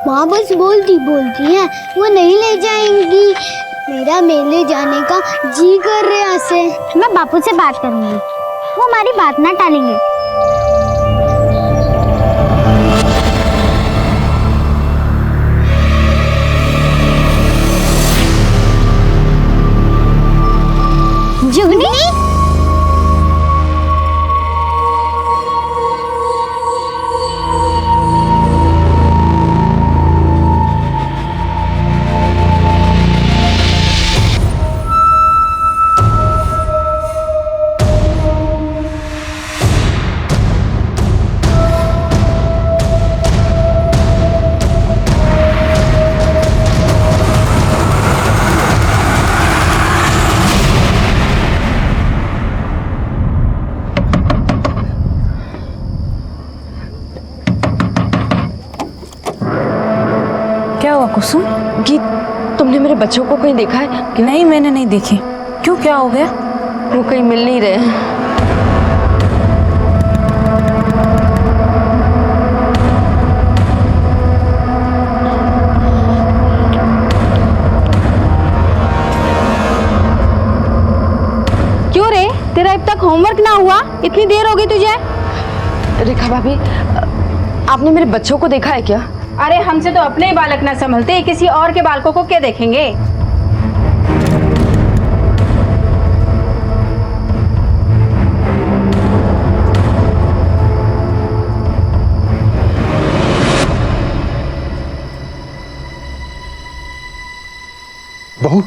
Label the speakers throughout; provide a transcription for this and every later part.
Speaker 1: माँ बस बोलती बोलती है, वो नहीं ले जाएंगी। मेरा मेले जाने का जी कर रहा से। मैं बापू से बात करूंगी, वो हमारी बात ना टालेंगे। जुगनी,
Speaker 2: क्या हुआ कुसुम?
Speaker 3: कि तुमने मेरे बच्चों को कहीं देखा है?
Speaker 2: नहीं, मैंने नहीं देखे। क्यों, क्या हो गया?
Speaker 3: वो कहीं मिल नहीं रहे हैं।
Speaker 2: क्यों रे, तेरा अब तक होमवर्क ना हुआ? इतनी देर हो गई तुझे।
Speaker 3: रेखा भाभी, आपने मेरे बच्चों को देखा है क्या?
Speaker 2: अरे हमसे तो अपने ही बालक ना संभलते, किसी और के बालकों को क्या देखेंगे?
Speaker 4: बहू,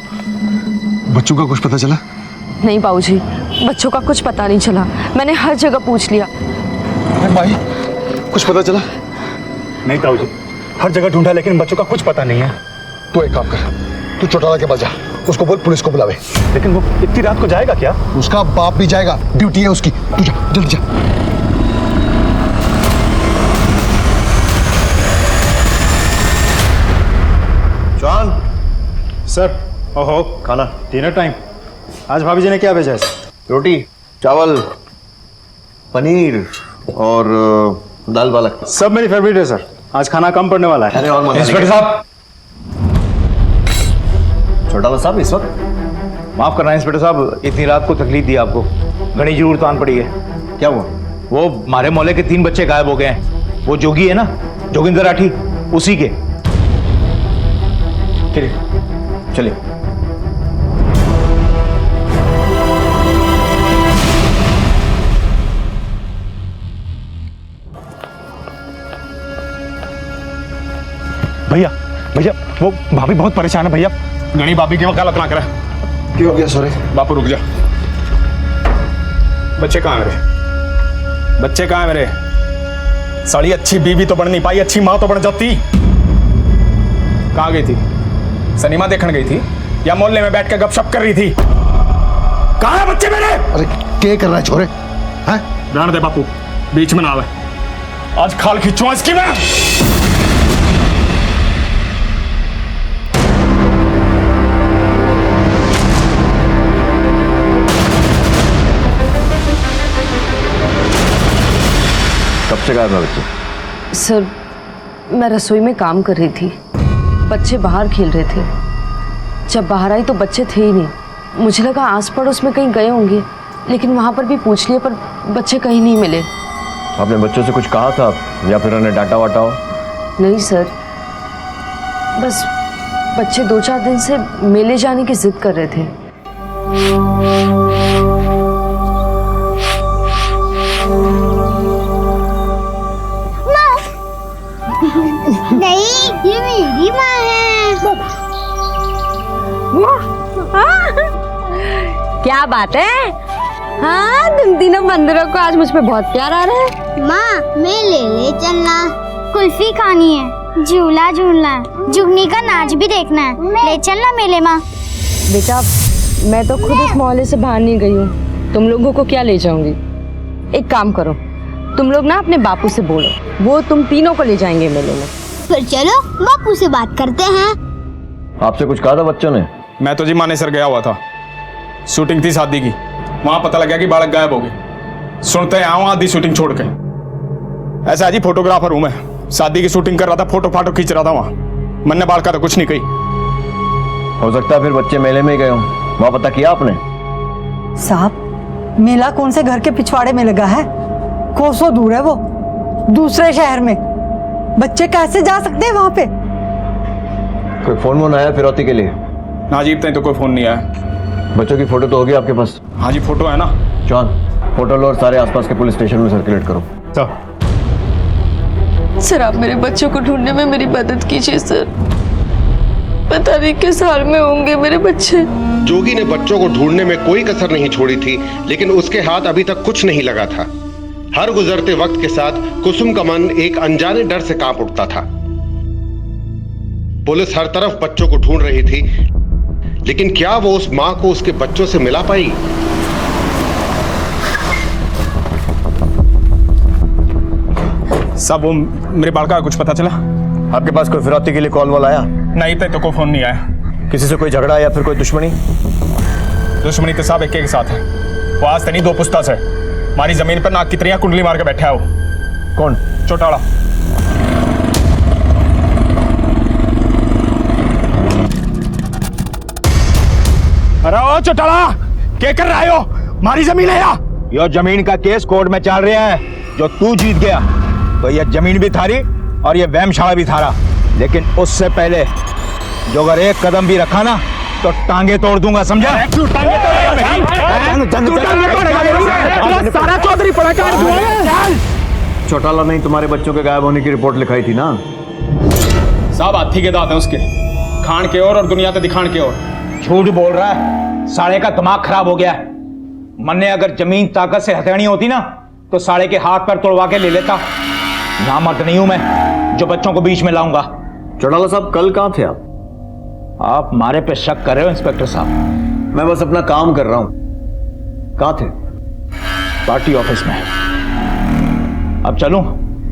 Speaker 4: बच्चों का कुछ पता चला?
Speaker 3: नहीं बाबूजी, बच्चों का कुछ पता नहीं चला। मैंने हर जगह पूछ लिया।
Speaker 4: अरे माही, कुछ पता चला?
Speaker 5: नहीं ताऊ जी, हर जगह ढूंढा लेकिन बच्चों का कुछ पता नहीं है।
Speaker 4: तू एक काम कर, तू चौटाला के पास जा, उसको बोल पुलिस को बुलावे।
Speaker 5: लेकिन वो इतनी रात को जाएगा क्या?
Speaker 4: उसका बाप भी जाएगा, ड्यूटी है उसकी। तू जा, जल्दी जा।
Speaker 5: John sir. ओहो, खाना डिनर टाइम। आज भाभी जी ने क्या भेजा है?
Speaker 6: रोटी, चावल, पनीर और दाल पालक।
Speaker 5: सब मेरी फेवरेट है सर। आज खाना कम पड़ने वाला है।
Speaker 6: अरे और
Speaker 5: इंस्पेक्टर साहब।
Speaker 6: चौटाला साहब, इस वक्त
Speaker 7: माफ करना इंस्पेक्टर साहब, इतनी रात को तकलीफ दी आपको। घनी जरूरत आन पड़ी है।
Speaker 6: क्या हुआ?
Speaker 7: वो हमारे मोहल्ले के 3 बच्चे गायब हो गए हैं। वो जोगी है ना, जोगिंदर राठी, उसी के।
Speaker 6: चलिए।
Speaker 5: भैया भैया, वो भाभी बहुत परेशान है भैया। गणी भाभी की वकालत ना करे।
Speaker 4: क्यों हो गया? सॉरी
Speaker 5: बापू रुक जा। बच्चे कहाँ है मेरे? बच्चे कहाँ है मेरे? साड़ी अच्छी बीवी तो बन नहीं पाई, अच्छी माँ तो बन जाती। कहाँ गई थी? सिनेमा देखने गई थी या मोहल्ले में बैठ के गपशप कर रही थी? कहाँ है बच्चे मेरे?
Speaker 4: अरे क्या कर रहा है छोरे? हैं?
Speaker 5: रहने दे बापू, बीच में ना आवे। आज खाल खींचूं इसकी मैं।
Speaker 6: कब से गायब है बच्चे?
Speaker 3: सर, मैं रसोई में काम कर रही थी, बच्चे बाहर खेल रहे थे। जब बाहर आई तो बच्चे थे ही नहीं। मुझे लगा आस पड़ोस में कहीं गए होंगे, लेकिन वहाँ पर भी पूछ लिया पर बच्चे कहीं नहीं मिले।
Speaker 6: आपने बच्चों से कुछ कहा था या फिर उन्हें डांटा वाटा हो?
Speaker 3: नहीं सर, बस बच्चे 2-4 दिन से मेले जाने की जिद कर रहे थे।
Speaker 1: नहीं, ये मेरी माँ है।
Speaker 3: क्या बात है? हाँ, तुम तीनों बंदरों को आज मुझ पे बहुत प्यार आ रहा है।
Speaker 1: माँ, मेले ले चलना, कुल्फी खानी है, झूला झूलना है, जुगनी का नाच भी देखना है। ले चलना मेले माँ।
Speaker 3: बेटा, मैं तो खुद इस मोहल्ले से बाहर नहीं गई हूँ, तुम लोगों को क्या ले जाऊंगी। एक काम करो, तुम लोग ना अपने बापू से बोलो, वो तुम तीनों को ले जाएंगे मेले में।
Speaker 1: फिर चलो बापू से बात करते हैं।
Speaker 6: आपसे कुछ कहा था बच्चों ने?
Speaker 5: मैं तो जी मानेसर गया हुआ था, शूटिंग थी शादी की। वहां पता लगा कि बालक गायब हो गए। सुनते हैं आओ आधी शूटिंग छोड़ के। ऐसा है जी, फोटोग्राफर हूं मैं, शादी की शूटिंग कर रहा था, फोटो फाटो खींच रहा था वहां। मन ने बाल का तो कुछ नहीं कही।
Speaker 6: हो सकता है फिर बच्चे मेले में ही गए हों। वहां पता किया आपने?
Speaker 8: साहब, मेला कौन से घर के पिछवाड़े में लगा है? कोसों दूर है वो, दूसरे शहर में। बच्चे कैसे जा सकते हैं वहां पे?
Speaker 6: कोई फोन वोन आया फिरौती के लिए?
Speaker 5: नाजीब तक तो कोई फोन नहीं आया।
Speaker 6: बच्चों की फोटो तो होगी आपके पास?
Speaker 5: हाँ जी, फोटो है ना।
Speaker 6: जॉन, फोटो लो और सारे आसपास के पुलिस स्टेशन में सर्कुलेट करो।
Speaker 3: सर, आप मेरे बच्चों को ढूंढने में मेरी मदद कीजिए सर। पता नहीं किस हाल में होंगे मेरे बच्चे।
Speaker 9: जोगी ने बच्चों को ढूंढने में कोई कसर नहीं छोड़ी थी, लेकिन उसके हाथ अभी तक कुछ नहीं लगा था। हर गुजरते वक्त के साथ कुसुम का मन एक अनजाने डर से कांप उठता था। पुलिस हर तरफ बच्चों को ढूंढ रही थी, लेकिन क्या वो उस मां को उसके बच्चों से मिला पाई?
Speaker 5: सब वो मेरे बाल का कुछ पता चला?
Speaker 6: आपके पास कोई फिरौती के लिए कॉल वॉल आया?
Speaker 5: नहीं तो कोई फोन नहीं आया।
Speaker 6: किसी से कोई झगड़ा या फिर कोई दुश्मनी?
Speaker 5: दुश्मनी तो साहब एक के साथ है। वो आज तनी 2 पुस्ता से हमारी जमीन पर नाक की तरह कुंडली मार के बैठा है। वो
Speaker 6: कौन?
Speaker 5: चौटाला। अरे ओ चौटाला, क्या कर रहे हो? हमारी जमीन है
Speaker 7: यो जमीन का केस कोर्ट में चल रहा है। जो तू जीत गया तो ये जमीन भी थारी और ये वहमशाला भी थारा। लेकिन उससे पहले जो अगर एक कदम भी रखा ना तो टांगे तोड़ दूंगा, समझा?
Speaker 5: सारा चौधरी पड़ा
Speaker 6: चौटाला नहीं तुम्हारे बच्चों के गायब होने की रिपोर्ट लिखाई थी ना?
Speaker 5: साहब हाथी के दांत है उसके, खान के और दुनिया तो दिखान के और।
Speaker 7: झूठ बोल रहा है, साले का दिमाग खराब हो गया है। मन ने अगर जमीन ताकत से हथियानी होती ना तो साले के हाथ पर तोड़वा के ले लेता। नामर्द नहीं हूं मैं जो बच्चों को बीच में लाऊंगा।
Speaker 6: चौटाला साहब, कल कहां थे आप?
Speaker 7: आप मारे पे शक कर रहे हो इंस्पेक्टर साहब?
Speaker 6: मैं बस अपना काम कर रहा हूं। कहां थे?
Speaker 7: पार्टी ऑफिस में। अब चलूं?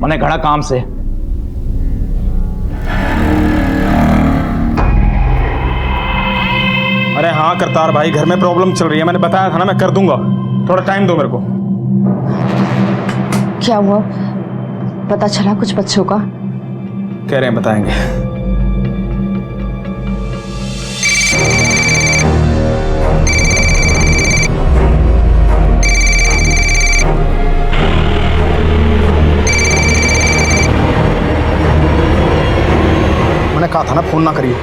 Speaker 7: मैंने घड़ा काम से।
Speaker 5: अरे हाँ करतार भाई, घर में प्रॉब्लम चल रही है। मैंने बताया था ना मैं कर दूंगा, थोड़ा टाइम दो मेरे को।
Speaker 3: क्या हुआ? पता चला कुछ बच्चों का?
Speaker 5: कह रहे हैं बताएंगे। मैंने कहा था ना फोन ना करिए,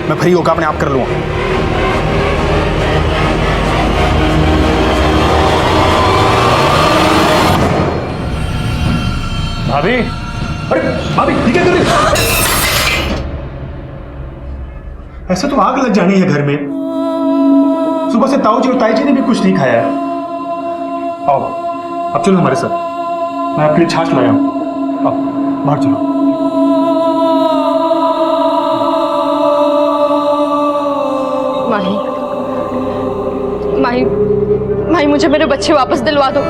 Speaker 5: मैं फ्री होकर अपने आप कर लूंगा।
Speaker 4: भाभी, अरे भाभी ये क्या कर रही हो? ऐसे तो आग लग जानी है घर में। सुबह से ताऊ जी और ताई जी ने भी कुछ नहीं खाया है। आओ, अब चलो हमारे साथ, मैं आपके लिए छाछ लाया हूं। आओ बाहर चलो।
Speaker 3: माही, माही, माही, मुझे मेरे बच्चे वापस दिलवा दो।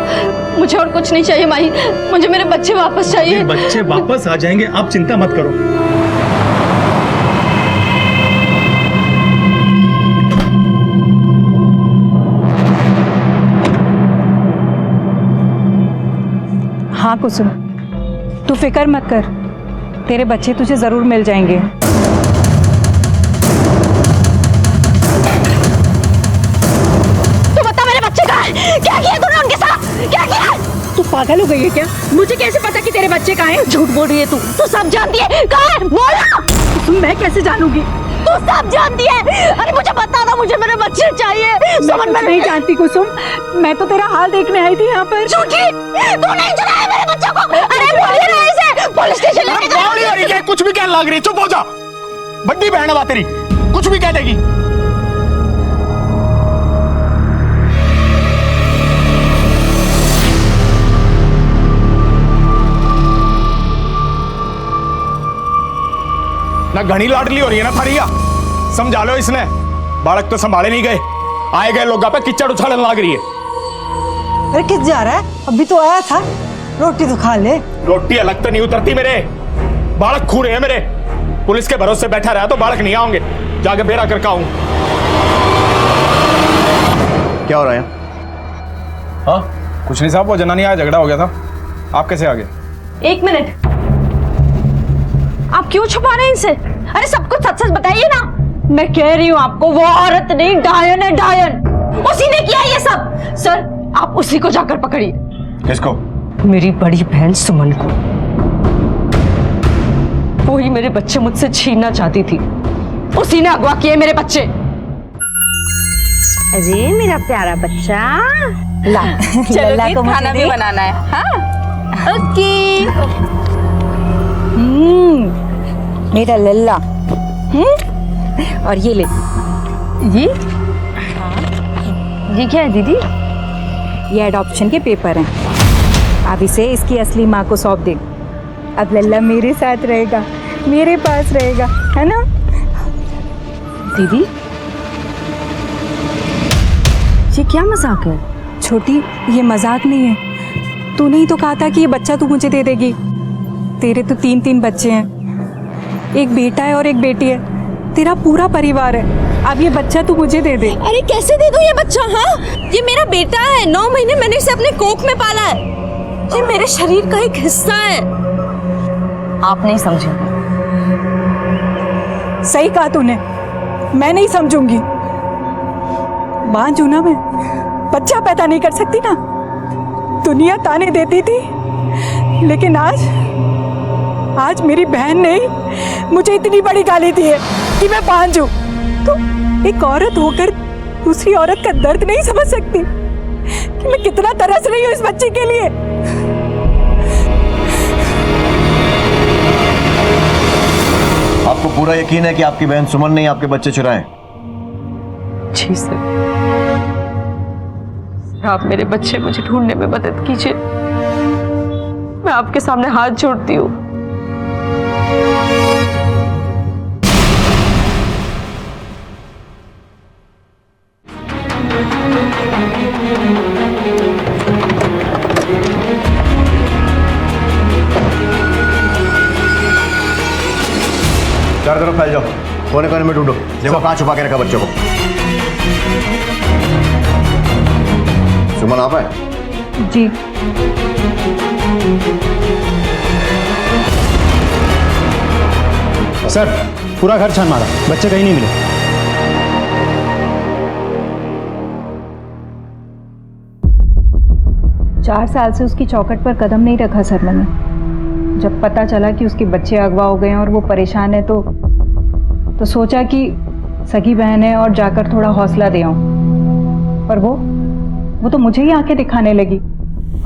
Speaker 3: मुझे और कुछ नहीं चाहिए माही, मुझे मेरे बच्चे वापस चाहिए।
Speaker 4: बच्चे वापस आ जाएंगे, आप चिंता मत करो।
Speaker 2: हाँ कुसुम, तू फिक्र मत कर, तेरे बच्चे तुझे जरूर मिल जाएंगे।
Speaker 3: तू बता मेरे बच्चे कहाँ हैं? क्या किया तूने उनके साथ? क्या किया?
Speaker 2: तू पागल हो गई है क्या? मुझे कैसे पता कि तेरे बच्चे कहाँ हैं?
Speaker 3: झूठ बोल रही है तू सब जानती है। कहाँ है? बोल।
Speaker 2: मैं कैसे जानूंगी?
Speaker 3: तू सब जानती है। अरे मुझे बता दो, मुझे मेरे बच्चे चाहिए।
Speaker 2: समझ में नहीं जानती कुसुम, मैं तो तेरा हाल देखने आई थी यहाँ पर।
Speaker 3: झूठी, तू नहीं चुराया मेरे बच्चों को। अरे बोलिए ना इसे, पुलिस स्टेशन लेके जाओ।
Speaker 5: कुछ भी कहने लग रही, चुप हो जा। बड्डी बहन है तेरी, कुछ भी कह देगी। ना घनी लाडली हो रही है ना फरिया, समझा लो इसने। बालक तो संभाले नहीं गए, आए गए लोग पे किचड़ उछालन लग रही है।
Speaker 8: अरे किस जा रहा है? अभी तो आया था, रोटी तो खा ले।
Speaker 5: रोटी अलग तो नहीं उतरती मेरे, बालक खू रहे हैं मेरे। पुलिस के भरोसे बैठा रहा तो बालक नहीं आओगे, जाके बेरा करके आऊं।
Speaker 6: क्या हो रहा है?
Speaker 5: हाँ कुछ नहीं साहब, वो जनानी आया, झगड़ा हो गया था। आप कैसे आ गए?
Speaker 3: 1 मिनट। क्यों छुपा रहे हैं इनसे? अरे सब कुछ सच सच बताइए ना। मैं कह रही हूँ आपको, वो औरत नहीं, डायन है, डायन। उसी ने किया ये सब। सर आप उसी को जाकर पकड़िए।
Speaker 7: किसको?
Speaker 3: मेरी बड़ी बहन सुमन को। वो ही मेरे बच्चे मुझसे छीनना चाहती थी, उसी ने अगवा किए मेरे बच्चे।
Speaker 10: अरे मेरा प्यारा बच्चा, ला
Speaker 3: चलो जी, खाना भी बनाना है। हाँ ओके।
Speaker 2: मेरा लल्ला। और ये ले।
Speaker 3: ये क्या है दीदी?
Speaker 2: ये एडॉप्शन के पेपर हैं। अब इसे इसकी असली माँ को सौंप दे। अब लल्ला मेरे साथ रहेगा, मेरे पास रहेगा, है ना?
Speaker 3: दीदी ये क्या मजाक है?
Speaker 2: छोटी, ये मजाक नहीं है। तूने ही तो कहा था कि ये बच्चा तू मुझे दे देगी। तेरे तो 3 बच्चे हैं, एक बेटा है और एक बेटी है। तेरा पूरा परिवार है। अब ये बच्चा तू मुझे दे दे।
Speaker 3: अरे कैसे दे दूं ये बच्चा? हाँ ये मेरा बेटा है, 9 महीने मैंने इसे अपने कोख में पाला है। ये मेरे शरीर का एक हिस्सा है। आप नहीं समझेंगे।
Speaker 2: सही कहा तूने, मैं नहीं समझूंगी। बांझू ना मैं, बच्चा पैदा नहीं कर सकती ना। दुनिया ताने देती थी, लेकिन आज मेरी बहन ने मुझे इतनी बड़ी गाली दी है कि मैं बांझू। तो एक औरत होकर दूसरी औरत का दर्द नहीं समझ सकती कि मैं कितना तरस रही हूँ इस बच्चे के लिए।
Speaker 6: आपको पूरा यकीन है कि आपकी बहन सुमन ने आपके बच्चे चुराए?
Speaker 3: जी सर। आप मेरे बच्चे मुझे ढूंढने में मदद कीजिए। मैं आपके सामने हाथ जोड़ती हूँ।
Speaker 6: चारों तरफ फैल जाओ, कोने कोने में ढूंढो। देखो कहाँ छुपा के रखा बच्चों को। सुमन आप है?
Speaker 2: जी।
Speaker 4: सर पूरा घर छान मारा, बच्चे कहीं नहीं मिले।
Speaker 2: 4 साल से उसकी चौखट पर कदम नहीं रखा सर मैंने। जब पता चला कि उसके बच्चे अगवा हो गए हैं और वो परेशान है तो सोचा कि सगी बहन है और जाकर थोड़ा हौसला दे आऊं। पर वो तो मुझे ही आंखें दिखाने लगी।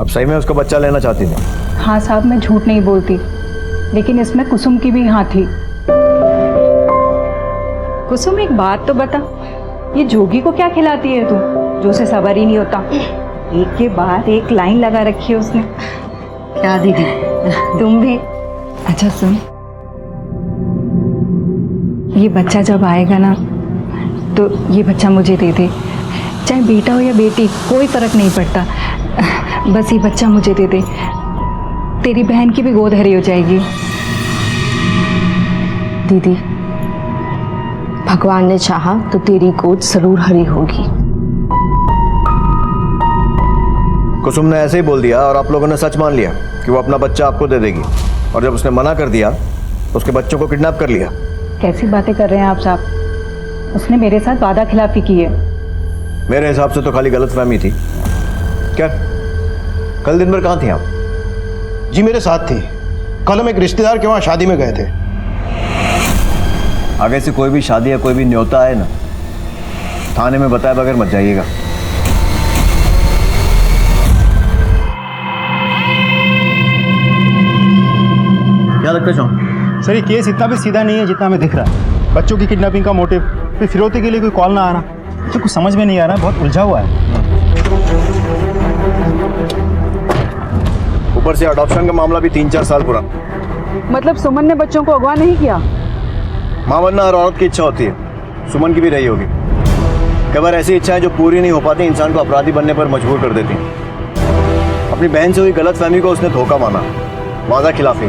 Speaker 6: अब सही में उसका बच्चा लेना चाहती थी?
Speaker 2: हाँ साहब, मैं झूठ नहीं बोलती, लेकिन इसमें कुसुम की भी हाँ थी। कुसुम एक बात तो बता, ये जोगी को क्या खिलाती है तू, जो उसे सबर ही नहीं होता? एक के बाद एक लाइन लगा रखी है उसने।
Speaker 3: क्या दीदी
Speaker 2: तुम भी? अच्छा सुन, ये बच्चा जब आएगा ना तो ये बच्चा मुझे दे दे। चाहे बेटा हो या बेटी, कोई फर्क नहीं पड़ता। बस ये बच्चा मुझे दे दे, तेरी बहन की भी गोद हरी हो जाएगी।
Speaker 3: दीदी भगवान ने चाहा तो तेरी गोद जरूर हरी होगी।
Speaker 6: कुसुम ने ऐसे ही बोल दिया और आप लोगों ने सच मान लिया कि वो अपना बच्चा आपको दे देगी, और जब उसने मना कर दिया तो उसके बच्चों को किडनैप कर लिया।
Speaker 2: कैसी बातें कर रहे हैं आप साहब? उसने मेरे साथ वादा खिलाफी की है।
Speaker 6: मेरे हिसाब से तो खाली गलतफहमी थी। क्या कल दिन भर कहाँ थी आप?
Speaker 11: जी मेरे साथ थी। कल हम एक रिश्तेदार के वहाँ शादी में गए थे।
Speaker 6: आगे से कोई भी शादी या कोई भी न्योता आए ना, थाने में बताए बगैर मत जाइएगा। क्या लगता है जॉन?
Speaker 4: सर ये केस इतना भी सीधा नहीं है जितना हमें दिख रहा है। बच्चों की किडनैपिंग का मोटिव, फिर फिरौती के लिए कोई कॉल ना आना, तो कुछ समझ में नहीं आ रहा है, बहुत उलझा हुआ है।
Speaker 6: ऊपर से अडॉप्शन का मामला भी 3-4 साल पुराना।
Speaker 2: मतलब सुमन ने बच्चों को अगवा नहीं किया?
Speaker 6: मां बनना हर औरत की इच्छा होती है, सुमन की भी रही होगी। कई बार ऐसी इच्छाएं जो पूरी नहीं हो पाती इंसान को अपराधी बनने पर मजबूर कर देती हैं। अपनी बहन से हुई गलतफहमी को उसने धोखा माना, वादा खिलाफी,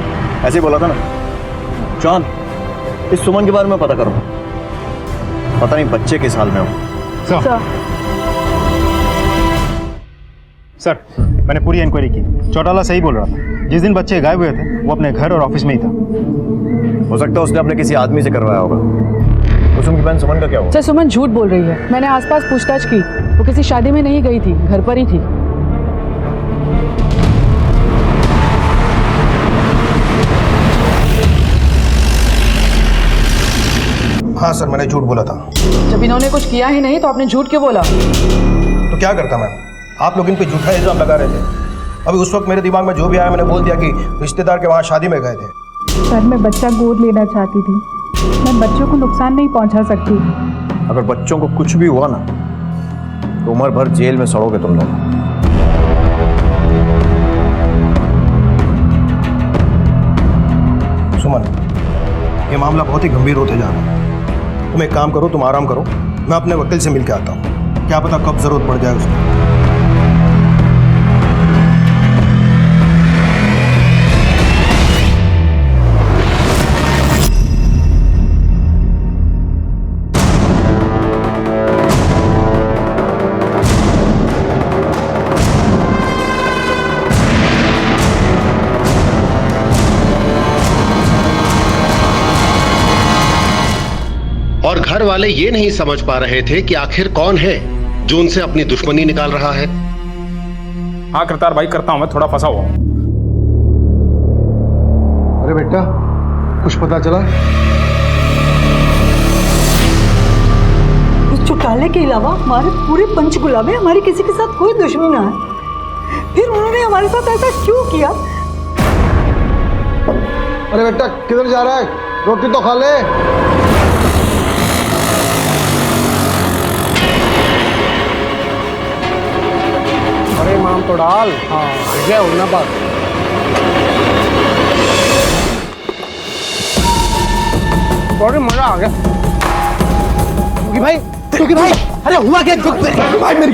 Speaker 6: ऐसे ही बोला था ना। जॉन, इस सुमन के बारे में पता करो, पता नहीं बच्चे किस हाल में हो।
Speaker 4: सर
Speaker 11: मैंने पूरी इंक्वायरी की। चौटाला सही बोल रहा था। जिस दिन बच्चे गायब हुए थे वो अपने घर और ऑफिस में ही था।
Speaker 6: हो सकता है उसने अपने किसी आदमी से करवाया होगा। कुसुम की बहन सुमन का क्या हुआ?
Speaker 2: सर सुमन झूठ बोल रही है। मैंने आसपास पूछताछ की, वो किसी शादी में नहीं गई थी, घर पर ही थी।
Speaker 11: हाँ सर, मैंने झूठ बोला था।
Speaker 2: जब इन्होंने कुछ किया ही नहीं तो आपने झूठ क्यों बोला?
Speaker 11: तो क्या करता मैं? आप लोग इन पे झूठा इल्जाम लगा रहे थे। अभी उस वक्त मेरे दिमाग में जो भी आया मैंने बोल दिया कि रिश्तेदार के वहाँ शादी में गए थे।
Speaker 2: सर मैं बच्चा गोद लेना चाहती थी, मैं बच्चों को नुकसान नहीं पहुंचा सकती।
Speaker 6: अगर बच्चों को कुछ भी हुआ ना तो उम्र भर जेल में सड़ोगे तुम लोग।
Speaker 11: सुमन, ये मामला बहुत ही गंभीर होते जा रहा है। तुम एक काम करो, तुम आराम करो, मैं अपने वकील से मिल के आता हूँ। क्या पता कब जरूरत पड़ जाए उसको।
Speaker 9: और घर वाले ये नहीं समझ पा रहे थे कि आखिर कौन है जो उनसे अपनी दुश्मनी निकाल रहा है।
Speaker 5: हाँ करतार भाई, करता हूं मैं, थोड़ा फंसा हुआ हूं।
Speaker 11: अरे बेटा, कुछ पता चला?
Speaker 8: उस चौटाले के अलावा हमारे पूरे पंचकुला में हमारी किसी के साथ कोई दुश्मनी ना है। फिर उन्होंने हमारे साथ ऐसा क्यों किया?
Speaker 11: अरे बेटा, किधर जा रहा है? रोटी तो खा ले। अरे माम तो डाल। हाँ, आ गया होना बात। बड़ी मजा आ गया। जोगी भाई, अरे हुआ क्या? भाई मेरी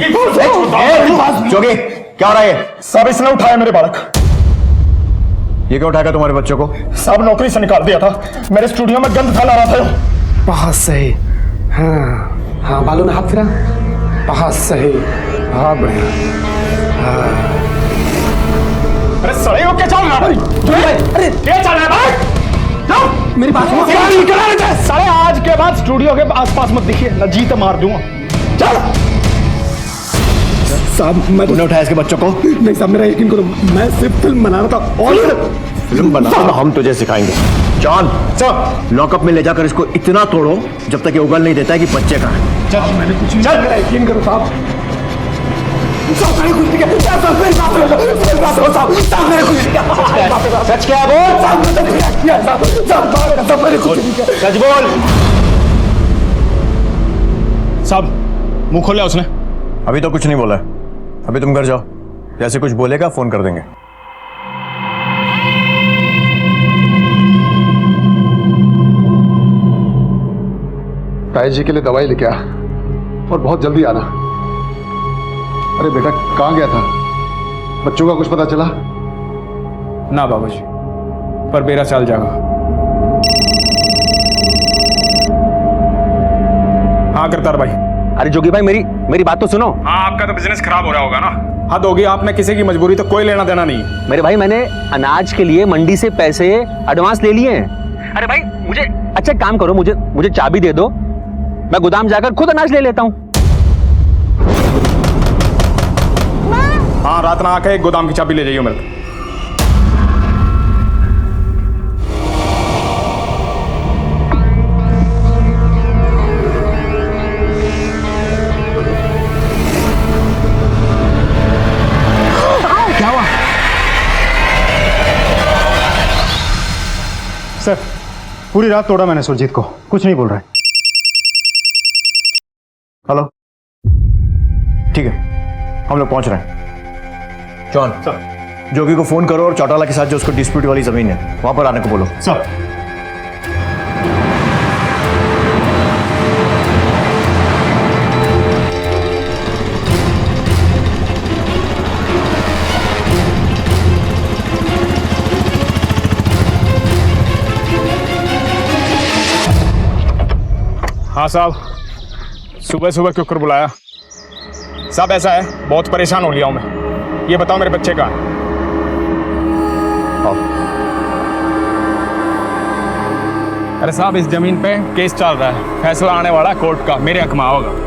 Speaker 6: जोगी, क्या हो रहा है?
Speaker 5: सब इसने उठाया मेरे बालक।
Speaker 6: ये क्या उठाएगा तुम्हारे बच्चों को?
Speaker 5: सब नौकरी से निकाल दिया था, मेरे स्टूडियो में गंद फैला रहा था।
Speaker 11: बहुत सही। हाँ हाँ, बालों में हाथ फिरा। बहुत सही, बहुत बढ़िया।
Speaker 5: अरे सड़े हो क्या चल रहा भाई?
Speaker 11: अरे
Speaker 5: क्या चल रहा है भाई? जाओ,
Speaker 11: मेरी बात सुनो।
Speaker 5: साले आज के बाद स्टूडियो के आसपास मत दिखिए, न जी तो मार दूंगा। चल
Speaker 11: साहब, मैं
Speaker 6: तूने उठाया इसके बच्चों को?
Speaker 11: नहीं साहब, मेरा यकीन करो, मैं सिर्फ फिल्म बना रहा था। और
Speaker 6: फिल्म बनाना हम तुझे सिखाएंगे। जॉन सर, लॉकअप में ले जाकर इसको इतना तोड़ो जब तक ये उगल नहीं देता है कि बच्चे कहाँ हैं।
Speaker 11: चल, मैंने कुछ नहीं, मेरा यकीन करो साहब।
Speaker 6: सच क्या बोल? सच बोल।
Speaker 5: साहब मुंह खोला उसने।
Speaker 6: अभी तो कुछ नहीं बोला है। अभी तुम घर जाओ, जैसे कुछ बोलेगा फोन कर देंगे।
Speaker 11: ताई जी के लिए दवाई लेके आ और बहुत जल्दी आना। अरे बेटा, कहाँ गया था? बच्चों का कुछ पता चला?
Speaker 5: ना बाबूजी, पर मेरा चाल जागा। हाँ करतार भाई।
Speaker 7: अरे जोगी भाई, मेरी बात तो सुनो।
Speaker 5: हाँ, आपका तो बिजनेस खराब हो रहा होगा ना। हद होगी, आपने किसी की मजबूरी तो कोई लेना देना नहीं।
Speaker 7: मेरे भाई, मैंने अनाज के लिए मंडी से पैसे एडवांस ले लिए हैं। अरे भाई, मुझे अच्छा काम करो, मुझे चाबी दे दो, मैं गोदाम जाकर खुद अनाज ले लेता हूँ।
Speaker 5: हाँ, रात ना आके एक गोदाम की चाबी ले जाइए मेरे को।
Speaker 11: क्या हुआ? सर, पूरी रात तोड़ा मैंने सुरजीत को, कुछ नहीं बोल रहा है।
Speaker 6: हेलो, ठीक है, हम लोग पहुंच रहे हैं। जॉन सर, जोगी को फोन करो और चौटाला के साथ जो उसको डिस्प्यूट वाली जमीन है वहां पर आने को बोलो।
Speaker 11: सर,
Speaker 5: हाँ साहब, सुबह सुबह क्यों कर बुलाया? साहब ऐसा है, बहुत परेशान हो लिया हूं मैं। ये बताओ मेरे बच्चे कहाँ हैं? अरे साहब, इस जमीन पे केस चल रहा है, फैसला आने वाला है कोर्ट का, मेरे हक में होगा।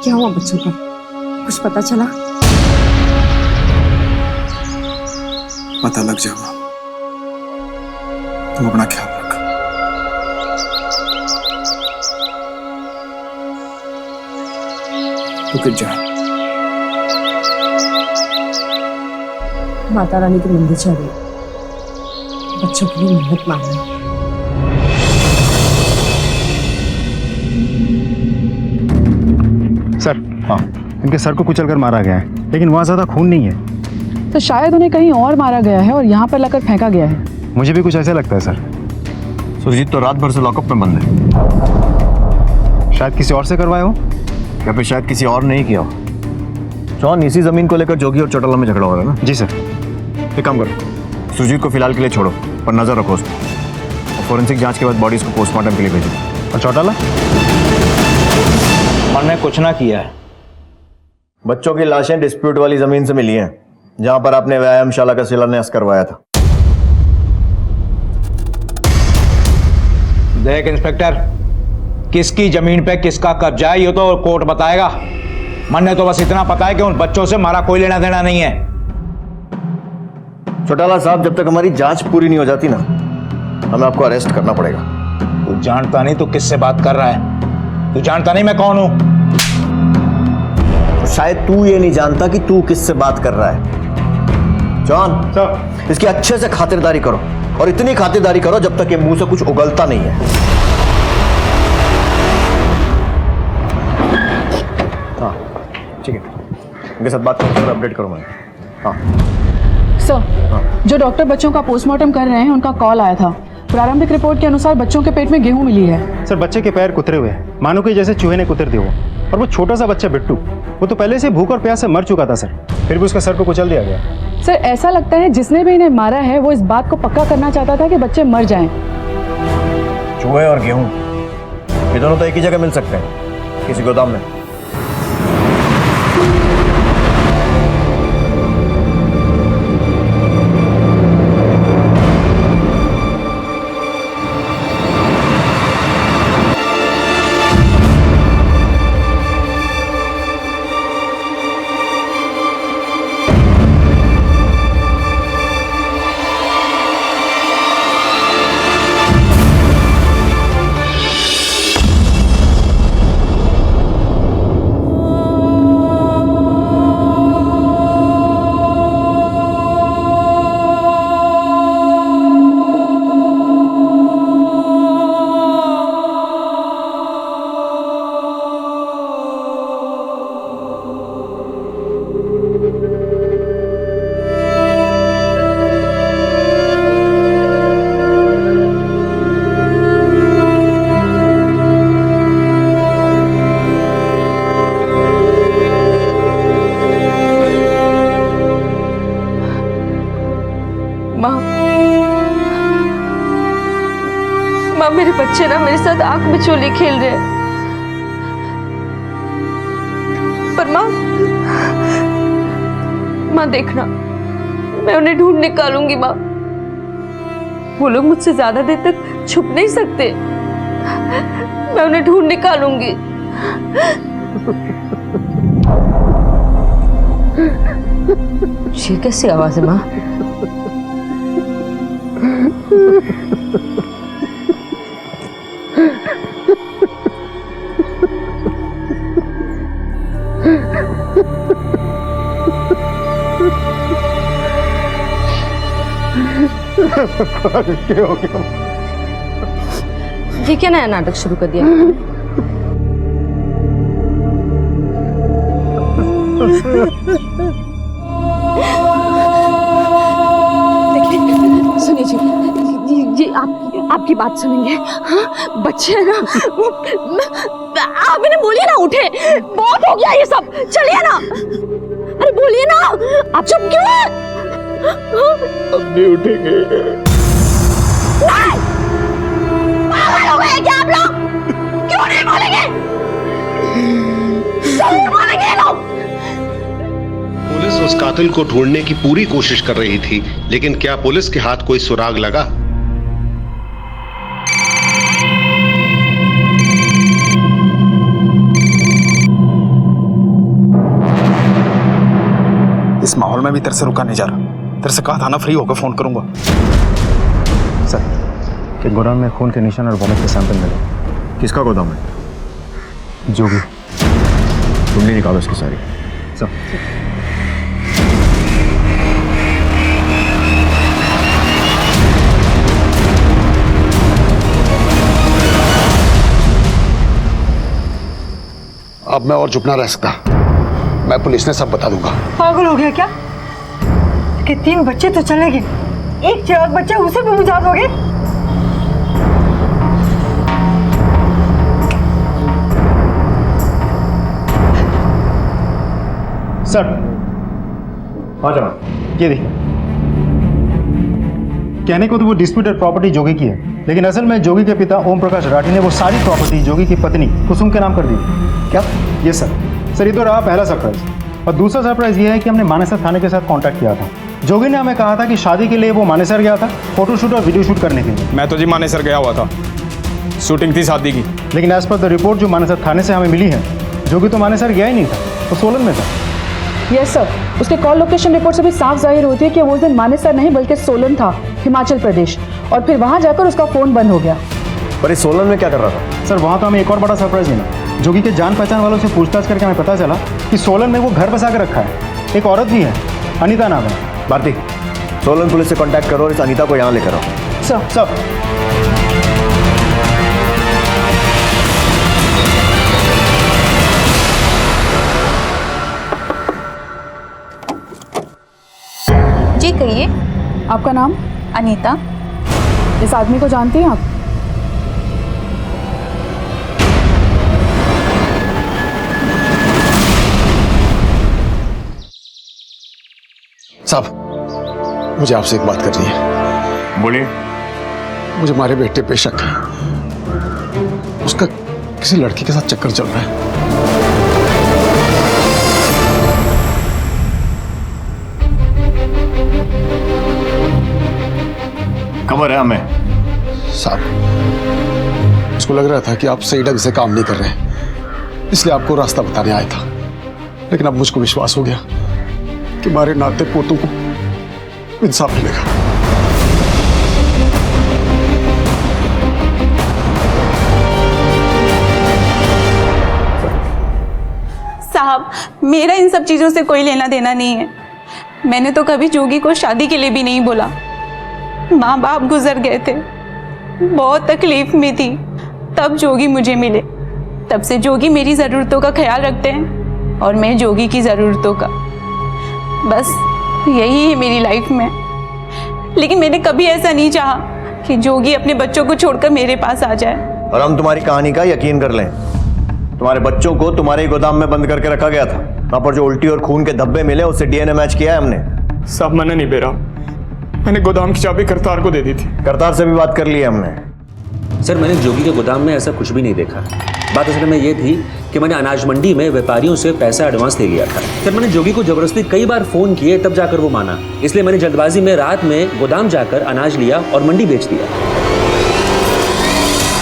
Speaker 3: क्या हुआ बच्चों का? कुछ पता चला?
Speaker 5: पता लग जाएगा। तुम अपना ख्याल रख। तू किट जा।
Speaker 3: माता रानी के मंदिर चल रही, बच्चों के लिए मेहनत मांगनी।
Speaker 4: सर, हाँ, इनके सर को कुचल कर मारा गया है, लेकिन वहाँ ज्यादा खून नहीं है।
Speaker 2: तो शायद उन्हें कहीं और मारा गया है और यहाँ पर लाकर फेंका गया है।
Speaker 4: मुझे भी कुछ ऐसा लगता है सर।
Speaker 6: सुरजीत तो रात भर से लॉकअप में बंद है।
Speaker 4: शायद किसी और से करवाए हो,
Speaker 6: या फिर शायद किसी और नहीं किया हो। जॉन, इसी जमीन को लेकर जोगी और चौटाला में झगड़ा हो रहा है ना?
Speaker 4: जी सर।
Speaker 6: एक काम करो, सुरजीत को फिलहाल के लिए छोड़ो, पर नजर रखो उस पर, और फोरेंसिक जांच के बाद बॉडीज को पोस्टमार्टम के लिए भेजो।
Speaker 4: और चौटाला?
Speaker 7: मैंने कुछ ना किया है।
Speaker 6: बच्चों की लाशें डिस्प्यूट वाली जमीन से मिली हैं, जहां पर आपने व्यायामशाला का शिलान्यास करवाया था।
Speaker 7: देख इंस्पेक्टर, किसकी जमीन पे किसका कब्जा है ये तो कोर्ट बताएगा। मैंने तो बस इतना पता है कि उन बच्चों से हमारा कोई लेना देना नहीं है।
Speaker 6: चौटाला साहब, जब तक हमारी जांच पूरी नहीं हो जाती ना, हमें आपको अरेस्ट करना पड़ेगा।
Speaker 7: तू जानता नहीं तू किससे बात कर रहा है? तू जानता नहीं मैं कौन हूं?
Speaker 6: तो शायद तू ये नहीं जानता कि तू किससे बात कर रहा है। जॉन सर, इसकी अच्छे से खातिरदारी करो, और इतनी खातिरदारी करो जब तक ये मुंह से कुछ उगलता नहीं है। हाँ ठीक है, इनके साथ बात करके अपडेट करो मैं। हाँ
Speaker 2: सर, जो डॉक्टर बच्चों का पोस्टमार्टम कर रहे हैं उनका कॉल आया था। प्रारंभिक रिपोर्ट के अनुसार बच्चों के पेट में गेहूं मिली है।
Speaker 4: सर, बच्चे के पैर कुतरे हुए हैं, मानो कि जैसे चूहे ने कुतर दिया हो। और वो छोटा सा बच्चा बिट्टू, वो तो पहले से भूख और प्यास से मर चुका था सर, फिर भी उसका सर को कुचल दिया गया।
Speaker 2: सर, ऐसा लगता है जिसने भी इन्हें मारा है वो इस बात को पक्का करना चाहता था कि बच्चे मर जाएं।
Speaker 6: चूहे और गेहूं, ये दोनों तो एक ही जगह मिल सकते हैं, किसी गोदाम में।
Speaker 3: माँ, मेरे बच्चे ना मेरे साथ आंख में चोली खेल रहे हैं, पर माँ देखना, मैं उन्हें ढूंढ निकालूंगी। माँ, वो लोग मुझसे ज्यादा देर तक छुप नहीं सकते, मैं उन्हें ढूंढ निकालूंगी। ये कैसी आवाज है माँ?
Speaker 11: क्या हो गया?
Speaker 3: ये क्या नया नाटक शुरू कर दिया? देखिए, सुनिए जी, ये आपकी बात सुनेंगे। हाँ, बच्चे है ना, आप इन्हें बोलिए ना उठे, बहुत हो गया ये सब, चलिए ना।
Speaker 10: अरे बोलिए ना, आप चुप क्यों हैं?
Speaker 5: अब नहीं उठेंगे।
Speaker 10: नहीं! पागल हो गए क्या आप लोग? क्यों नहीं बोलेंगे? क्यों नहीं बोलेंगे ये लोग?
Speaker 9: पुलिस उस कातिल को ढूंढने की पूरी कोशिश कर रही थी, लेकिन क्या पुलिस के हाथ कोई सुराग लगा?
Speaker 5: इस माहौल में भी तेरे से रुका नहीं जा रहा। तेरे से कहा था ना फ्री होकर फोन करूंगा।
Speaker 6: सर, एक गोदाम में खून के निशान और वॉमिट के सैंपल मिले। किसका गोदाम है? जोगी। तुमने निकालो इसकी सारी। सर।
Speaker 11: अब मैं और चुप ना रह सकता। मैं पुलिस ने सब बता दूंगा।
Speaker 8: पागल हो गया क्या? कि 3 बच्चे तो चले गए, एक चिराग बच्चा, उसे भी बुझा दोगे?
Speaker 4: सर आ जाओ, ये देखिए। कहने को तो वो डिस्प्यूटेड प्रॉपर्टी जोगी की है, लेकिन असल में जोगी के पिता ओम प्रकाश राठी ने वो सारी प्रॉपर्टी जोगी की पत्नी कुसुम के नाम कर दी। क्या? ये सर ये तो रहा पहला सरप्राइज। और दूसरा सरप्राइज ये है कि हमने मानेसर थाने के साथ कांटेक्ट किया था। जोगी ने हमें कहा था कि शादी के लिए वो मानेसर गया था, फोटो शूट और वीडियो शूट करने के लिए।
Speaker 5: मैं तो जी मानेसर गया हुआ था, शूटिंग थी शादी की।
Speaker 4: लेकिन एज पर द रिपोर्ट जो मानेसर थाने से हमें मिली है, जोगी तो मानेसर गया ही नहीं था, वो सोलन में था।
Speaker 2: यस सर, उसके कॉल लोकेशन रिपोर्ट से भी साफ जाहिर होती है कि वो उस दिन मानेसर नहीं बल्कि सोलन था, हिमाचल प्रदेश, और फिर वहां जाकर उसका फोन बंद हो गया।
Speaker 6: पर इस सोलन में क्या कर रहा था?
Speaker 4: सर वहाँ तो हमें एक और बड़ा सरप्राइज मिला। जोगी के जान पहचान वालों से पूछताछ करके हमें पता चला कि सोलन में वो घर बसा के रखा है। एक औरत भी है, अनीता नाम है।
Speaker 6: भारती, सोलन पुलिस से कांटेक्ट करो और इस अनीता को यहाँ लेकर आओ।
Speaker 4: सब
Speaker 2: जी कहिए। आपका नाम? अनीता। इस आदमी को जानती हैं आप?
Speaker 11: साहब, मुझे आपसे एक बात करनी है।
Speaker 9: बोलिए।
Speaker 11: मुझे हमारे बेटे पे शक है। उसका किसी लड़की के साथ चक्कर चल रहा है।
Speaker 6: खबर है हमें।
Speaker 11: साहब, उसको लग रहा था कि आप सही ढंग से काम नहीं कर रहे हैं, इसलिए आपको रास्ता बताने आया था। लेकिन अब मुझको विश्वास हो गया कि हमारे नाते पोतों को इंसाफ मिलेगा।
Speaker 2: साहब, मेरा इन सब चीज़ों से कोई लेना देना नहीं है। मैंने तो कभी जोगी को शादी के लिए भी नहीं बोला। माँ बाप गुजर गए थे, बहुत तकलीफ में थी, तब जोगी मुझे मिले। तब से जोगी मेरी ज़रूरतों का ख्याल रखते हैं और मैं जोगी की ज़रूरतों का। बस यही है मेरी लाइफ में। लेकिन मैंने कभी ऐसा नहीं चाहा कि जोगी अपने बच्चों को छोड़कर मेरे पास आ जाए।
Speaker 6: और हम तुम्हारी कहानी का यकीन कर लें। तुम्हारे बच्चों को तुम्हारे ही गोदाम में बंद करके रखा गया था। वहां पर जो उल्टी और खून के धब्बे मिले उससे डीएनए मैच किया है हमने।
Speaker 5: साहब मैंने नहीं बेरा, मैंने गोदाम की चाबी करतार को दे दी थी।
Speaker 6: करतार से भी बात कर ली है हमने।
Speaker 12: सर मैंने जोगी के गोदाम में ऐसा कुछ भी नहीं देखा। बात असल में ये थी कि मैंने अनाज मंडी में व्यापारियों से पैसा एडवांस ले लिया था। सर मैंने जोगी को जबरदस्ती कई बार फोन किए तब जाकर वो माना, इसलिए मैंने जल्दबाजी में रात में गोदाम जाकर अनाज लिया और मंडी बेच दिया।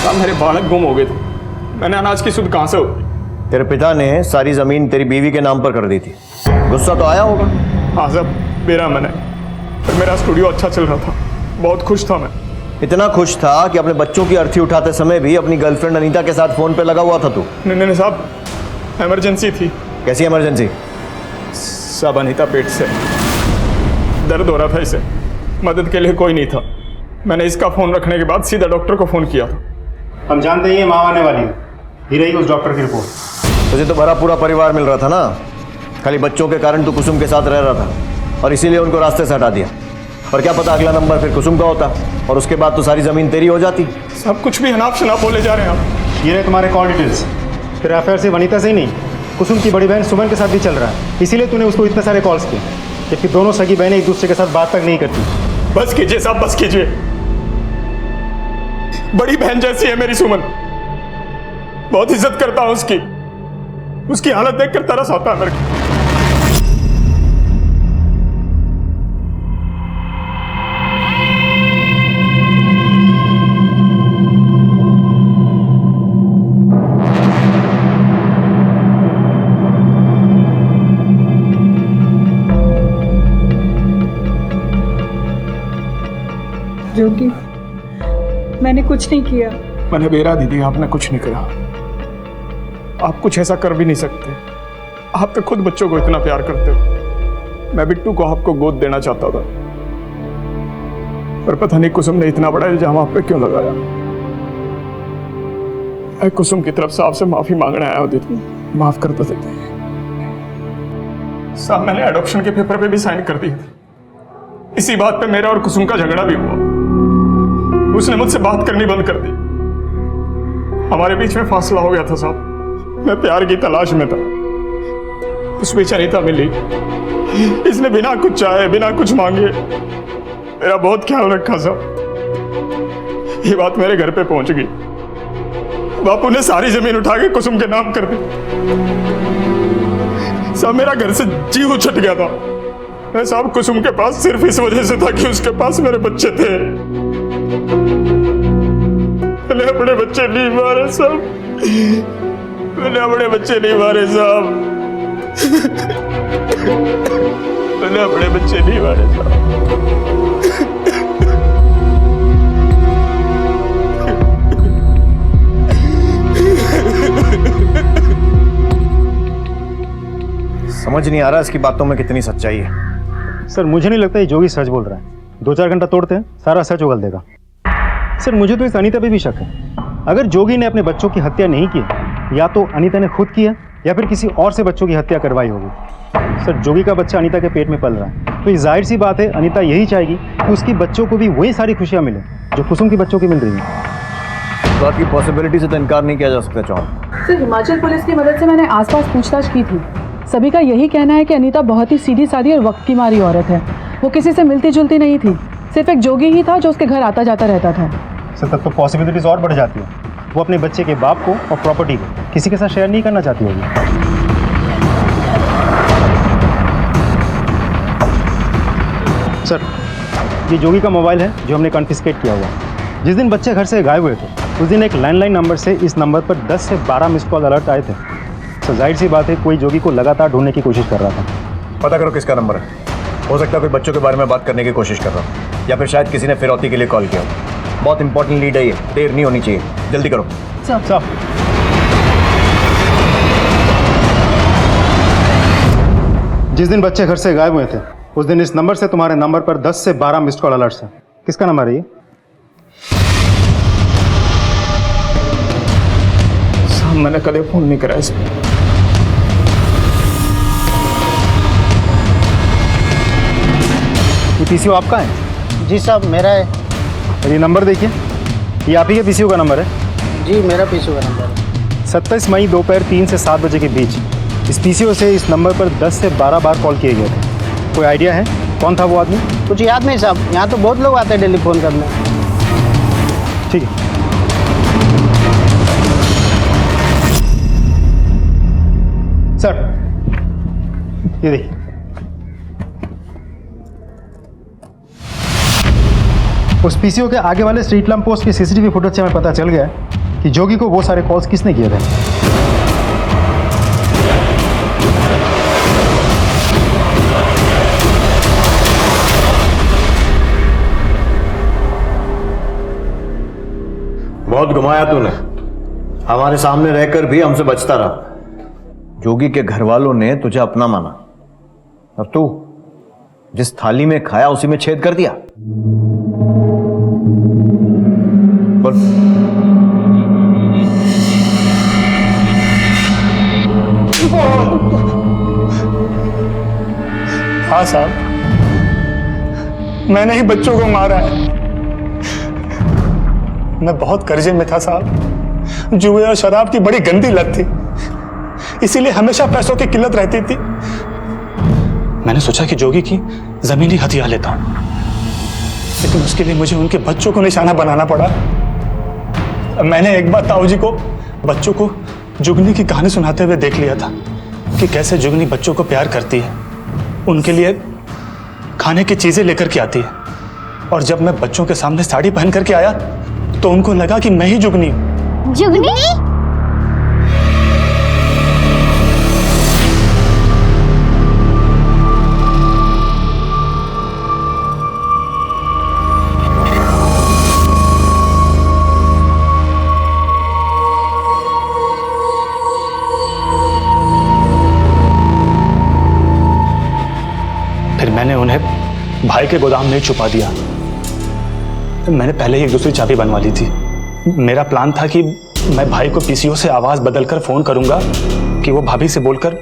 Speaker 5: साहब मेरे बालक गुम हो गए थे, मैंने अनाज की सुध कहाँ से होगी?
Speaker 6: तेरे पिता ने सारी जमीन तेरी बीवी के नाम पर कर दी थी, गुस्सा तो आया होगा।
Speaker 5: हाँ साहब, मेरा मैंने, मेरा स्टूडियो अच्छा चल रहा था, बहुत खुश था मैं।
Speaker 6: इतना खुश था कि अपने बच्चों की अर्थी उठाते समय भी अपनी गर्लफ्रेंड अनीता के साथ फोन पे लगा हुआ था तू।
Speaker 5: नहीं साहब, इमरजेंसी थी।
Speaker 6: कैसी इमरजेंसी?
Speaker 5: साहब अनीता पेट से दर्द हो रहा था, इसे मदद के लिए कोई नहीं था। मैंने इसका फोन रखने के बाद सीधा डॉक्टर को फोन किया था।
Speaker 4: हम जानते हैं ये माँ आने वाली है, ही रही उस डॉक्टर की रिपोर्ट।
Speaker 6: तुझे तो भरा पूरा परिवार मिल रहा था ना, खाली बच्चों के कारण तू कुसुम के साथ रह रहा था और इसीलिए उनको रास्ते से हटा दिया। और क्या पता अगला नंबर फिर कुसुम का होता और उसके बाद तो सारी जमीन तेरी हो जाती।
Speaker 5: सब कुछ भी अनाप शनाप बोले जा रहे हैं आप।
Speaker 4: ये रहे तुम्हारे कॉल डिटेल्स। फिर एफआईआर सिर्फ वनीता से ही नहीं, कुसुम की बड़ी बहन सुमन के साथ भी चल रहा है, इसीलिए तूने उसको इतने सारे कॉल्स किए, जबकि दोनों सगी बहनें एक दूसरे के साथ बात तक नहीं करती।
Speaker 5: बस कीजिए साहब, बस कीजिए। बड़ी बहन जैसी है मेरी सुमन, बहुत इज्जत करता हूं उसकी। उसकी हालत देखकर तरस आता है मेरे को।
Speaker 2: जोगी, मैंने कुछ नहीं किया।
Speaker 5: मैंने बेरा दीदी, आपने कुछ नहीं करा। आप कुछ ऐसा कर भी नहीं सकते। आप तो खुद बच्चों को इतना प्यार करते हो। मैं बिट्टू को आपको गोद देना चाहता था, पर पता नहीं कुसुम ने इतना बड़ा इल्जाम आप पे क्यों लगाया। मैं कुसुम की तरफ से आपसे माफी मांगने आया हूं दीदी, माफ कर दो दीदी। साहब, मैंने एडॉप्शन के पेपर पे भी साइन कर दिए थे। इसी बात पे मेरा और कुसुम का झगड़ा भी हुआ। उसने मुझसे बात करनी बंद कर दी। हमारे बीच में फासला हो गया था साहब। मैं प्यार की तलाश में था, उस बीच अनीता मिली। इसने बिना कुछ चाहे, बिना कुछ मांगे मेरा बहुत ख्याल रखा साहब। ये बात मेरे घर पे पहुंच गई। बापू ने सारी जमीन उठा के कुसुम के नाम कर दी। साहब, मेरा घर से जीव उछट गया था। मैं साहब कुसुम के पास सिर्फ इस वजह से था कि उसके पास मेरे बच्चे थे। मैंने अपने बच्चे नहीं मारे साहब, मैंने अपने बच्चे नहीं मारे साहब, मैंने अपने बच्चे नहीं मारे साहब।
Speaker 6: समझ नहीं आ रहा इसकी बातों में कितनी सच्चाई है।
Speaker 4: सर, मुझे नहीं लगता ये जोगी सच बोल रहा है। 2-4 घंटा तोड़ते हैं, सारा सच उगल देगा। सर, मुझे तो इस अनीता पे भी शक है। अगर जोगी ने अपने बच्चों की हत्या नहीं की, या तो अनीता ने खुद किया या फिर किसी और से बच्चों की हत्या करवाई होगी। सर, जोगी का बच्चा अनीता के पेट में पल रहा है, तो ये जाहिर सी बात है अनीता यही चाहेगी कि उसकी बच्चों को भी वही सारी खुशियाँ मिले जो कुसुम के बच्चों की मिल रही है।
Speaker 6: बात की पॉसिबिलिटी से तो इनकार नहीं किया जा सकता। चौहान
Speaker 2: सर, हिमाचल पुलिस की मदद से मैंने आसपास पूछताछ की थी। सभी का यही कहना है कि अनीता बहुत ही सीधी सादी और वक्त की मारी औरत है। वो किसी से मिलती जुलती नहीं थी, सिर्फ एक जोगी ही था जो उसके घर आता जाता रहता था।
Speaker 4: सर, तब तो पॉसिबिलिटीज और बढ़ जाती है। वो अपने बच्चे के बाप को और प्रॉपर्टी को किसी के साथ शेयर नहीं करना चाहती होगी। सर, ये जोगी का मोबाइल है जो हमने कॉन्फिस्केट किया हुआ। जिस दिन बच्चे घर से गायब हुए थे, उस दिन एक लैंडलाइन नंबर से इस नंबर पर 10 से 12 मिस कॉल अलर्ट आए थे। तो जाहिर सी बात है कोई जोगी को लगातार ढूंढने की कोशिश कर रहा था।
Speaker 6: पता करो किसका नंबर है। हो सकता है कोई बच्चों के बारे में बात करने की कोशिश कर रहा हो, या फिर शायद किसी ने फिरौती के लिए कॉल किया हो। बहुत इंपॉर्टेंट लीड है ये, देर नहीं होनी चाहिए, जल्दी करो।
Speaker 2: सर,
Speaker 4: जिस दिन बच्चे घर से गायब हुए थे, उस दिन इस नंबर से तुम्हारे नंबर पर 10 से 12 मिस्ड कॉल अलर्ट है। किसका नंबर है ये?
Speaker 5: साहब, मैंने कभी फोन नहीं करा इसमें।
Speaker 4: ये पीसीओ आपका है?
Speaker 13: जी साहब, मेरा है।
Speaker 4: और ये नंबर देखिए, ये आप ही के पीसीओ का नंबर है?
Speaker 13: जी, मेरा पीसीओ का नंबर है।
Speaker 4: 27 मई दोपहर 3 से 7 बजे के बीच इस पीसीओ से इस नंबर पर 10 से 12 बार कॉल किए गए थे। कोई आइडिया है कौन था वो आदमी?
Speaker 13: कुछ याद नहीं साहब, यहाँ तो बहुत लोग आते हैं डेली फ़ोन करने।
Speaker 4: ठीक है। सर, ये देखिए, उस पीसीओ के आगे वाले स्ट्रीट लैंप पोस्ट की सीसीटीवी फुटेज से हमें पता चल गया है कि जोगी को वो सारे कॉल्स किसने किए थे।
Speaker 6: बहुत घुमाया तूने, हमारे सामने रहकर भी हमसे बचता रहा। जोगी के घर वालों ने तुझे अपना माना, और तू जिस थाली में खाया उसी में छेद कर दिया। बोल।
Speaker 5: हाँ साहब, मैंने ही बच्चों को मारा है। मैं बहुत कर्जे में था साहब, जुए और शराब की बड़ी गंदी लत थी।
Speaker 4: इसीलिए हमेशा पैसों की किल्लत रहती थी। मैंने सोचा कि जोगी की जमीन ही हथिया लेता हूं, लेकिन उसके लिए मुझे उनके बच्चों को निशाना बनाना पड़ा। मैंने एक बार ताऊ जी को बच्चों को जुगनी की कहानी सुनाते हुए देख लिया था कि कैसे जुगनी बच्चों को प्यार करती है, उनके लिए खाने की चीजें लेकर के आती है। और जब मैं बच्चों के सामने साड़ी पहन करके आया तो उनको लगा कि मैं ही जुगनी हूं।
Speaker 1: जुगनी?
Speaker 4: फिर मैंने उन्हें भाई के गोदाम में छुपा दिया। मैंने पहले ही एक दूसरी चाबी बनवा ली थी। मेरा प्लान था कि मैं भाई को पीसीओ से आवाज बदलकर फोन करूंगा कि वो भाभी से बोलकर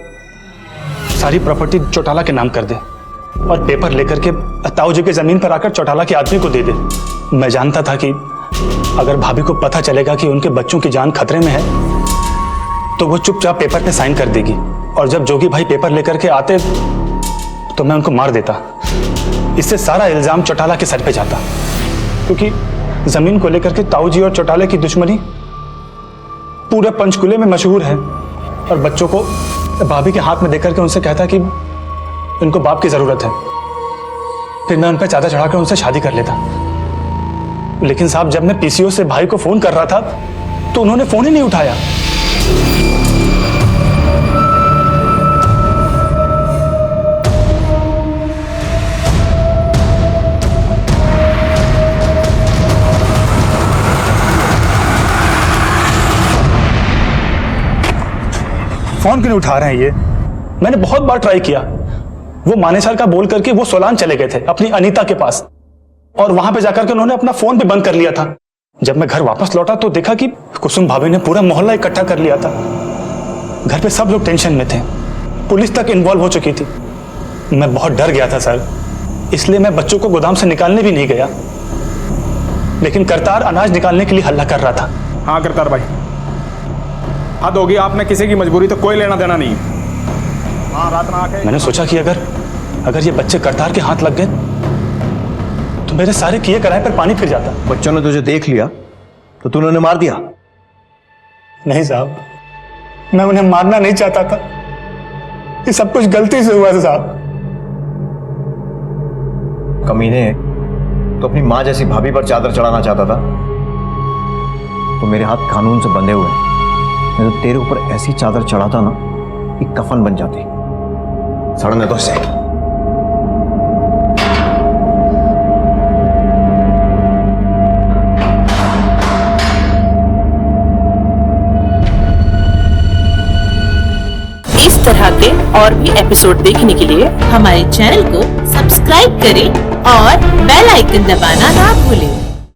Speaker 4: सारी प्रॉपर्टी चौटाला के नाम कर दे और पेपर लेकर के ताऊ जी के जमीन पर आकर चौटाला के आदमी को दे दे। मैं जानता था कि अगर भाभी को पता चलेगा कि उनके बच्चों की जान खतरे में है तो वो चुपचाप पेपर पे साइन कर देगी, और जब जोगी भाई पेपर लेकर के आते तो मैं उनको मार देता। इससे सारा इल्जाम चौटाला के सर पे जाता, क्योंकि जमीन को लेकर के ताऊ जी और चौटाले की दुश्मनी पूरे पंचकुले में मशहूर है। और बच्चों को भाभी के हाथ में देकर के उनसे कहता कि इनको बाप की जरूरत है। फिर मैं उन पर चादर चढ़ाकर उनसे शादी कर लेता। लेकिन साहब, जब मैं पीसीओ से भाई को फोन कर रहा था तो उन्होंने फोन ही नहीं उठाया। फोन क्यों नहीं उठा रहे हैं ये? मैंने बहुत बार ट्राई किया। वो मानेसर का बोल करके वो सोलान चले गए थे अपनी अनीता के पास, और वहां पे जाकर के उन्होंने अपना फोन भी बंद कर लिया था। जब मैं घर वापस लौटा तो देखा कि कुसुम भाभी ने पूरा मोहल्ला इकट्ठा कर लिया था। घर पे सब लोग टेंशन में थे, पुलिस तक इन्वॉल्व हो चुकी थी। मैं बहुत डर गया था सर, इसलिए मैं बच्चों को गोदाम से निकालने भी नहीं गया। लेकिन करतार अनाज निकालने के लिए हल्ला कर रहा था।
Speaker 5: हाँ करतार भाई, हद होगी, आपने किसी की मजबूरी तो कोई लेना देना नहीं। हाँ रात में आके
Speaker 4: मैंने सोचा कि अगर ये बच्चे करतार के हाथ लग गए तो मेरे सारे किए कराए पर पानी फिर जाता।
Speaker 6: बच्चों ने तुझे देख लिया तो तूने उन्हें मार दिया?
Speaker 4: नहीं साहब, मैं उन्हें मारना नहीं चाहता था। ये सब कुछ गलती से हुआ साहब।
Speaker 6: कमीने, तो अपनी माँ जैसी भाभी पर चादर चढ़ाना चाहता था तो मेरे हाथ कानून से बंधे हुए हैं। मैं तो तेरे ऊपर ऐसी चादर चढ़ाता ना कि कफन बन जाती। सड़ने तो से।
Speaker 10: इस तरह के और भी एपिसोड देखने के लिए हमारे चैनल को सब्सक्राइब करें और बेल आइकन दबाना ना भूलें।